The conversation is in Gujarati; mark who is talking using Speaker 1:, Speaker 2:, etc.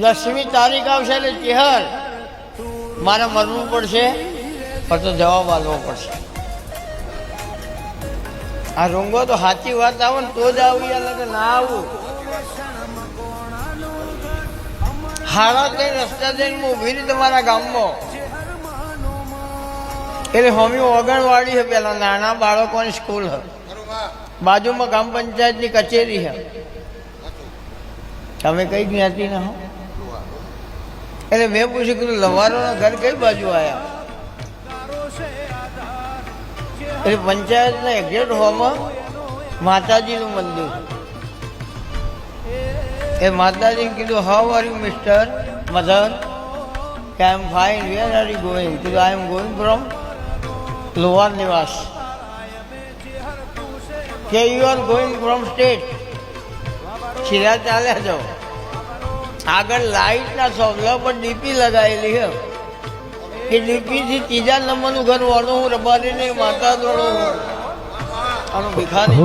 Speaker 1: 10મી તારીખ આવશે એટલે ચેહર મારે મરવું પડશે, પણ તો જવાબ આપવો પડશે. આ રૂંગો તો સાચી વાત આવે ને તો જ આવું, યાર ના આવું. હાડા થઈને રસ્તા જઈને હું ઊભી રહી તમારા ગામમાં, એટલે હોમી ઓગણવાડી છે, પેલા નાના બાળકોની સ્કૂલ છે, બાજુમાં ગ્રામ પંચાયતની કચેરી છે. તમે કઈ જ્ઞાતિ ના હો? એટલે મેં પૂછ્યું કે લવારોના ઘર કઈ બાજુ આવ્યા? એટલે પંચાયતના એક્ઝેક્ટ હોમાં માતાજીનું મંદિર. એ માતાજીને કીધું, how are you mister mother? કે I am fine. Where are you going? કીધું I am going from Lohar Niwas. કે you are going from state? છીરા ચાલ્યા જાઓ. આગળ લાઇટના સોગલા પર ડીપી લગાવેલી છે કે ડીપીથી 3જા નંબરનું ઘર વાળું હું રબારીને માતા દોડું. આનું ભિખારી